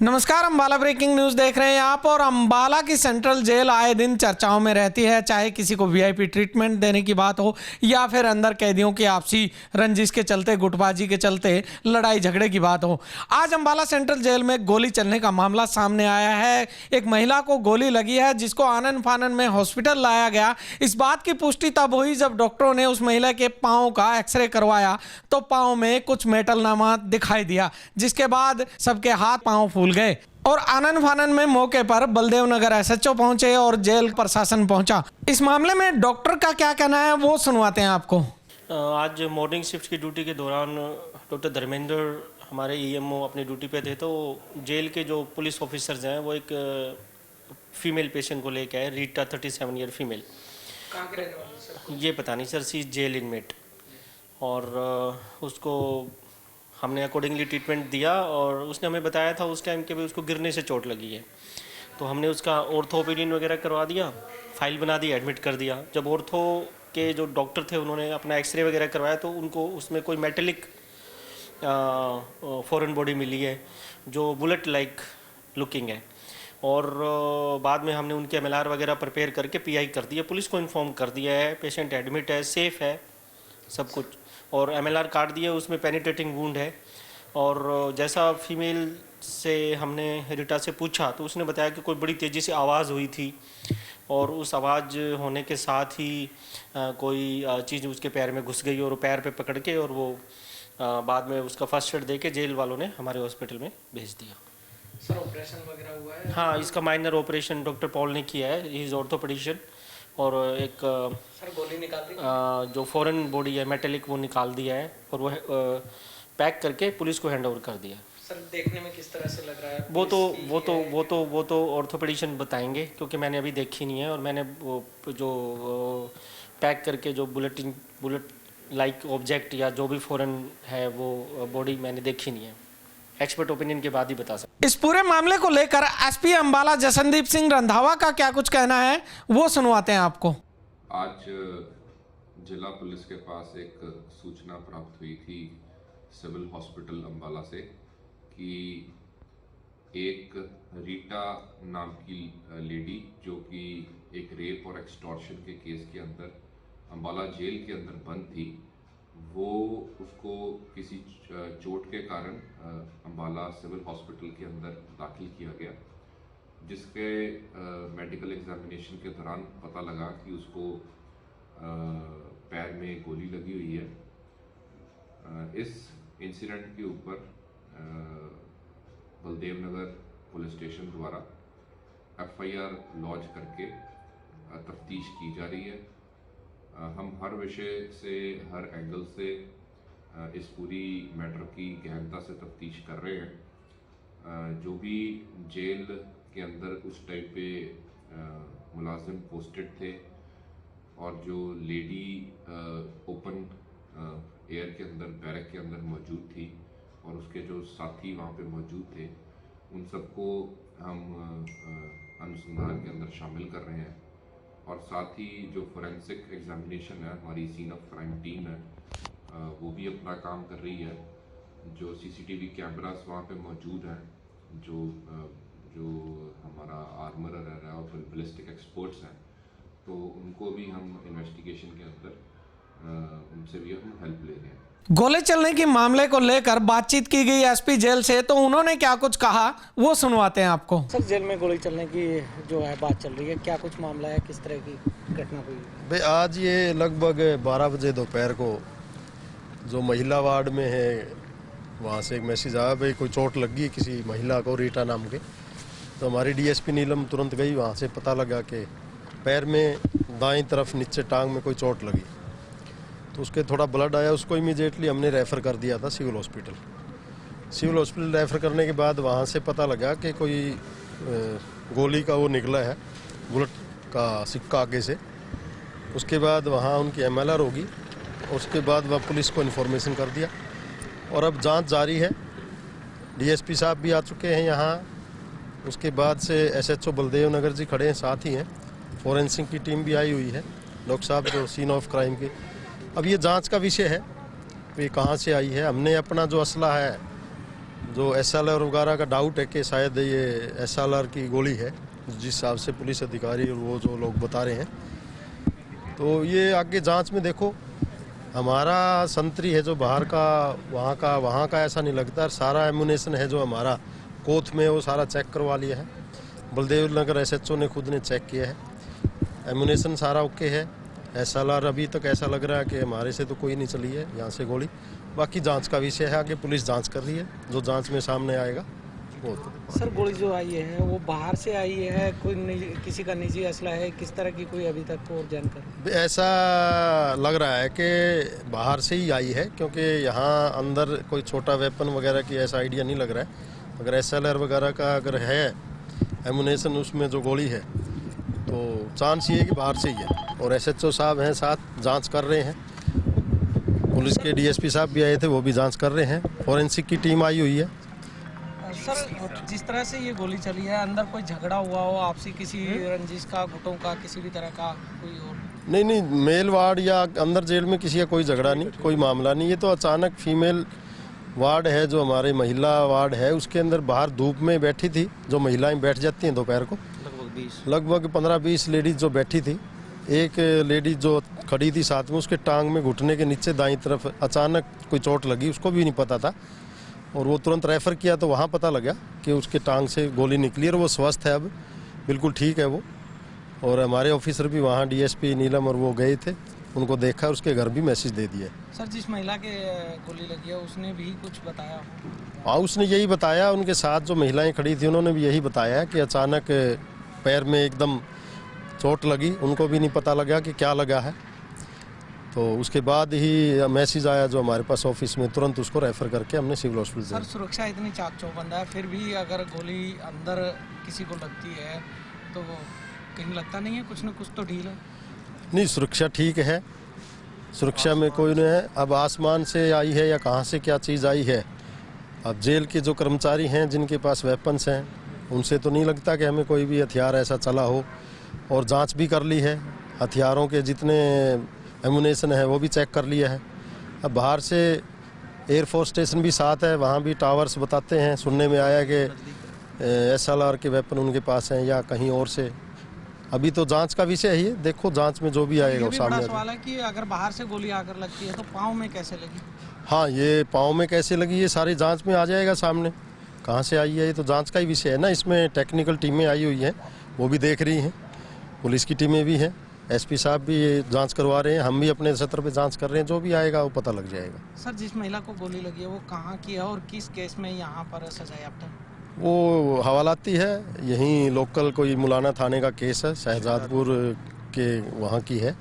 नमस्कार, Ambala breaking news देख रहे हैं आप। और अंबाला की सेंट्रल जेल आए दिन चर्चाओं में रहती है, चाहे किसी को वीआईपी ट्रीटमेंट देने की बात हो या फिर अंदर कैदियों की आपसी रंजिश के चलते, गुटबाजी के चलते लड़ाई झगड़े की बात हो। आज अंबाला सेंट्रल जेल में गोली चलने का मामला सामने आया है। एक महिला को गोली लगी है, जिसको आनन फानन में हॉस्पिटल लाया गया। इस बात की पुष्टि तब हुई जब डॉक्टरों ने उस महिला के पाँव का एक्सरे करवाया तो पाँव में कुछ मेटलनामा दिखाई दिया, जिसके बाद सबके हाथ पाँव फूल गए। और आनन फानन में मौके पर बलदेव नगर एसएचओ पहुंचे और जेल प्रशासन पहुंचा। इस मामले में डॉक्टर का क्या कहना है वो सुनवाते हैं आपको। आज मॉर्निंग शिफ्ट की ड्यूटी के दौरान डॉक्टर धर्मेंद्र हमारे ईएमओ अपनी ड्यूटी पे थे, तो जेल के जो पुलिस ऑफिसर्स हैं वो एक फीमेल पेशेंट को लेके आए, रीटा 37 ईयर फीमेल। कहाँ के रहने वाले सर? ये पता नहीं सर, सी जेल इनमेट। और उसको हमने अकॉर्डिंगली ट्रीटमेंट दिया और उसने हमें बताया था उस टाइम के भी उसको गिरने से चोट लगी है, तो हमने उसका ऑर्थो ओपिनियन वगैरह करवा दिया, फाइल बना दी, एडमिट कर दिया। जब ऑर्थो के जो डॉक्टर थे उन्होंने अपना एक्सरे वगैरह करवाया तो उनको उसमें कोई मेटेलिक फॉरेन बॉडी मिली है जो बुलेट लाइक लुकिंग है। और बाद में हमने उनके एमएलआर वगैरह प्रिपेयर करके पीआई कर दिया, पुलिस को इन्फॉर्म कर दिया है, पेशेंट एडमिट है, सेफ़ है सब कुछ। और एमएलआर कार्ड दिया, उसमें पेनिट्रेटिंग वुंड है। और जैसा फीमेल से हमने रीटा से पूछा तो उसने बताया कि कोई बड़ी तेज़ी से आवाज़ हुई थी और उस आवाज़ होने के साथ ही कोई चीज़ उसके पैर में घुस गई और पैर पे पकड़ के और वो बाद में उसका फर्स्ट एड दे के जेल वालों ने हमारे हॉस्पिटल में भेज दिया। सर ऑपरेशन वगैरह हुआ है? हाँ, इसका माइनर ऑपरेशन डॉक्टर पॉल ने किया है, ही इज़ ऑर्थोपेडिशियन। और एक सर गोली निकालती जो फॉरेन बॉडी है मेटेलिक वो निकाल दिया है और वो पैक करके पुलिस को हैंड ओवर कर दिया। सर देखने में किस तरह से लग रहा है? वो तो ऑर्थोपेडिशियन बताएंगे, क्योंकि मैंने अभी देखी नहीं है। और मैंने वो जो पैक करके जो बुलेट लाइक ऑब्जेक्ट या जो भी फॉरेन है वो बॉडी मैंने देखी नहीं है, एक्सपर्ट ओपिनियन के बाद ही बता सकते। इस पूरे मामले को लेकर एसपी अंबाला जसनदीप सिंह रंधावा का क्या कुछ कहना है वो सुनवाते हैं आपको। आज जिला पुलिस के पास एक सूचना प्राप्त हुई थी सिविल हॉस्पिटल अंबाला से कि एक रीटा नाम की लेडी जो कि एक रेप और एक्सटॉर्शन के केस के अंदर अंबाला जेल के अंदर बंद थी, वो उसको किसी चोट के कारण अंबाला सिविल हॉस्पिटल के अंदर दाखिल किया गया, जिसके मेडिकल एग्जामिनेशन के दौरान पता लगा कि उसको पैर में गोली लगी हुई है। इस इंसिडेंट के ऊपर बलदेव नगर पुलिस स्टेशन द्वारा एफआईआर लॉन्च करके तफ्तीश की जा रही है। हम हर विषय से, हर एंगल से इस पूरी मैटर की गहनता से तफ्तीश कर रहे हैं। जो भी जेल के अंदर उस टाइम पे मुलाजिम पोस्टेड थे और जो लेडी ओपन एयर के अंदर बैरक के अंदर मौजूद थी और उसके जो साथी वहाँ पे मौजूद थे, उन सबको हम अनुसंधान के अंदर शामिल कर रहे हैं। और साथ ही जो फोरेंसिक एग्जामिनेशन है, हमारी सीन ऑफ क्राइम टीम है, वो भी अपना काम कर रही है। जो सीसीटीवी कैमरास वहाँ पे मौजूद हैं, जो हमारा आर्मरर है और बैलिस्टिक एक्सपर्ट्स हैं, तो उनको भी हम इन्वेस्टिगेशन के अंदर उनसे भी हम हेल्प ले रहे हैं। गोले चलने के मामले को लेकर बातचीत की गई एसपी जेल से, तो उन्होंने क्या कुछ कहा वो सुनवाते हैं आपको। सर जेल में गोली चलने की जो है बात चल रही है, क्या कुछ मामला है, किस तरह की घटना हुई? भाई आज ये लगभग 12 बजे दोपहर को जो महिला वार्ड में है वहाँ से एक मैसेज आया, भाई कोई चोट लगी किसी महिला को, रीटा नाम के। तो हमारी डीएसपी नीलम तुरंत गई, वहाँ से पता लगा कि पैर में दाईं तरफ नीचे टांग में कोई चोट लगी। तो उसके थोड़ा ब्लड आया, उसको इमीडिएटली हमने रेफ़र कर दिया था civil hospital. Civil hospital refer करने के बाद वहाँ से पता लगा कि कोई गोली का वो निकला है, बुलेट का सिक्का आगे से। उसके बाद वहाँ उनकी एमएलआर होगी, उसके बाद वह पुलिस को इन्फॉर्मेशन कर दिया और अब जांच जारी है। डीएसपी साहब भी आ चुके हैं यहाँ, उसके बाद से एसएचओ बलदेव नगर जी खड़े हैं, साथ ही हैं फोरेंसिक की टीम भी आई हुई है, डॉक्टर साहब जो सीन ऑफ क्राइम के। अब ये जांच का विषय है, ये कहाँ से आई है। हमने अपना जो असला है जो SLR वगैरह का डाउट है कि शायद ये SLR की गोली है, जिस हिसाब से पुलिस अधिकारी और वो जो लोग बता रहे हैं, तो ये आगे जांच में देखो। हमारा संतरी है जो बाहर का, वहाँ का ऐसा नहीं लगता। सारा एमुनेशन है जो हमारा कोथ में, वो सारा चेक करवा लिया है। बलदेव नगर SHO ने खुद ने चेक किया है, एमुनेशन सारा ओके है। SLR अभी तक ऐसा लग रहा है कि हमारे से तो कोई नहीं चली है यहाँ से गोली। बाकी जांच का विषय है, आगे पुलिस जांच कर रही है, जो जांच में सामने आएगा वो। सर गोली जो आई है वो बाहर से आई है, कोई किसी का निजी असला है, किस तरह की कोई अभी तक और जानकारी? ऐसा लग रहा है कि बाहर से ही आई है, क्योंकि यहाँ अंदर कोई छोटा वेपन वगैरह की ऐसा आइडिया नहीं लग रहा है। अगर SLR वगैरह का अगर है एमुनेशन उसमें जो गोली है, तो चांस ये है कि बाहर से ही है। और SHO साहब हैं साथ, जांच कर रहे हैं। पुलिस के DSP साहब भी आए थे, वो भी जांच कर रहे हैं। फॉरेंसिक की टीम आई हुई है। सर जिस तरह से ये गोली चली है, अंदर कोई झगड़ा हुआ हो आपसी, किसी रंजिश का, गुटों का, किसी भी तरह का कोई और? नहीं, मेल वार्ड या अंदर जेल में किसी का कोई झगड़ा नहीं, कोई मामला नहीं। ये तो अचानक फीमेल वार्ड है जो हमारे महिला वार्ड है, उसके अंदर बाहर धूप में बैठी थी, जो महिलाएं बैठ जाती हैं दोपहर को, लगभग 15-20 लेडीज जो बैठी थी। एक लेडीज जो खड़ी थी साथ में, उसके टांग में घुटने के नीचे दाईं तरफ अचानक कोई चोट लगी, उसको भी नहीं पता था, और वो तुरंत रेफ़र किया तो वहाँ पता लगा कि उसके टांग से गोली निकली, और वो स्वस्थ है, अब बिल्कुल ठीक है वो। और हमारे ऑफिसर भी वहाँ DSP नीलम और वो गए थे, उनको देखा, उसके घर भी मैसेज दे दिया। सर जिस महिला के गोली लगी है उसने भी कुछ बताया? हाँ, उसने यही बताया। उनके साथ जो महिलाएं खड़ी थी उन्होंने भी यही बताया कि अचानक पैर में एकदम चोट लगी, उनको भी नहीं पता लगा कि क्या लगा है। तो उसके बाद ही मैसेज आया जो हमारे पास ऑफिस में, तुरंत उसको रेफर करके हमने सिविल हॉस्पिटल। सर सुरक्षा इतनी चाक चौबंद है, फिर भी अगर गोली अंदर किसी को लगती है तो कहीं लगता नहीं है कुछ न कुछ तो ढील है? नहीं, सुरक्षा ठीक है, सुरक्षा में कोई नहीं है। अब आसमान से आई है या कहाँ से क्या चीज़ आई है, अब जेल के जो कर्मचारी हैं जिनके पास वेपन्स हैं, उनसे तो नहीं लगता कि हमें कोई भी हथियार ऐसा चला हो। और जांच भी कर ली है, हथियारों के जितने एमुनेशन है वो भी चेक कर लिया है। अब बाहर से एयरफोर्स स्टेशन भी साथ है, वहाँ भी टावर्स बताते हैं, सुनने में आया कि SLR के वेपन उनके पास हैं या कहीं और से। अभी तो जांच का विषय है, देखो जांच में जो भी आएगा वो सामने आएगा। सवाल है कि अगर बाहर से गोली आकर लगती है तो पाँव में कैसे लगी? हाँ, ये पाँव में कैसे लगी ये सारी जांच में आ जाएगा सामने, कहाँ से आई है, ये तो जांच का ही विषय है ना। इसमें टेक्निकल टीमें आई हुई हैं, वो भी देख रही हैं, पुलिस की टीमें भी हैं, SP साहब भी ये जांच करवा रहे हैं, हम भी अपने सत्र पे जांच कर रहे हैं, जो भी आएगा वो पता लग जाएगा। सर जिस महिला को गोली लगी है वो कहाँ की है और किस केस में यहाँ पर सजायाफ्ता? वो हवालाती है, यहीं लोकल कोई मुलाना थाने का केस है, शहजादपुर के वहाँ की है,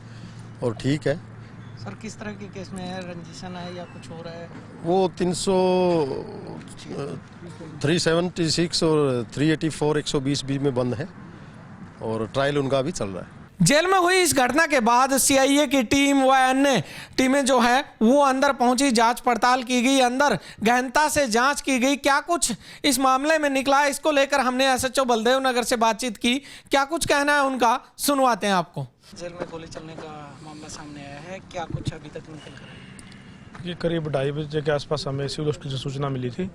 और ठीक है। सर किस तरह के केस में है, रंजिशन है या कुछ और है? वो 376 और 384 120 बी में बंद है, और ट्रायल उनका भी चल रहा है। जेल में हुई इस घटना के बाद CIA की टीम व अन्य टीमें जो है वो अंदर पहुंची, जांच पड़ताल की गई, अंदर गहनता से जांच की गई। क्या कुछ इस मामले में निकला, इसको लेकर हमने SHO बलदेव नगर से बातचीत की, क्या कुछ कहना है उनका, सुनवाते हैं आपको। जेल में गोली चलने का मामला सामने आया है, क्या कुछ अभी तक निकल कर? ये करीब 2:30 बजे के आसपास हमें सिविल हॉस्पिटल से सूचना मिली थी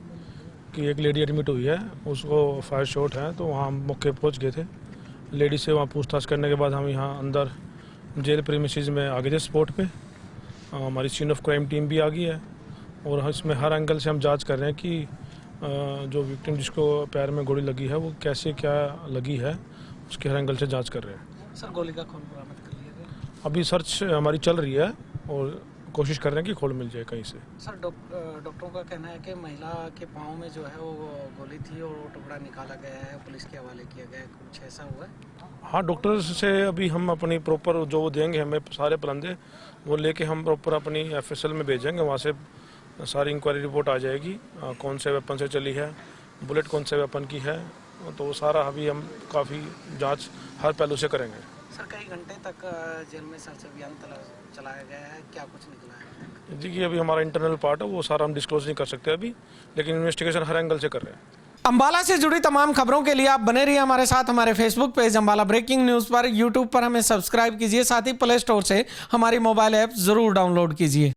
कि एक लेडी एडमिट हुई है, उसको फायर शॉट है, तो वहाँ हम मौके पहुँच गए थे। लेडी से वहाँ पूछताछ करने के बाद हम यहाँ अंदर जेल प्रीमिसेस में आ गए थे स्पॉट पे। हमारी सीन ऑफ क्राइम टीम भी आ गई है, और इसमें हर एंगल से हम जांच कर रहे हैं कि जो विक्टिम जिसको पैर में गोली लगी है वो कैसे क्या लगी है, उसके हर एंगल से जांच कर रहे हैं। सर गोली का खून बरामद कर लिया गया? अभी सर्च हमारी चल रही है और कोशिश कर रहे हैं कि खोल मिल जाए कहीं से। सर डॉक्टरों का कहना है कि महिला के पाँव में जो है वो गोली थी और वो टुकड़ा निकाला गया है, पुलिस के हवाले किया गया है, कुछ ऐसा हुआ है? हाँ, डॉक्टर से अभी हम अपनी प्रॉपर जो वो देंगे हमें सारे पलंदे, वो लेके हम प्रॉपर अपनी FSL में भेजेंगे, वहाँ से सारी इंक्वायरी रिपोर्ट आ जाएगी, कौन से वेपन से चली है, बुलेट कौन से वेपन की है, तो वो सारा अभी हम काफ़ी जांच हर पहलू से करेंगे। सर कई घंटे तक जेल में सर्च अभियान चलाया गया है, क्या कुछ निकला है? जी, अभी हमारा इंटरनल पार्ट है, वो सारा हम डिस्क्लोज नहीं कर सकते अभी, लेकिन इन्वेस्टिगेशन हर एंगल से कर रहे हैं। अंबाला से जुड़ी तमाम खबरों के लिए आप बने रहिए हमारे साथ, हमारे Facebook page Ambala breaking news पर, यूट्यूब पर हमें सब्सक्राइब कीजिए, साथ ही प्ले स्टोर से हमारी मोबाइल ऐप जरूर डाउनलोड कीजिए।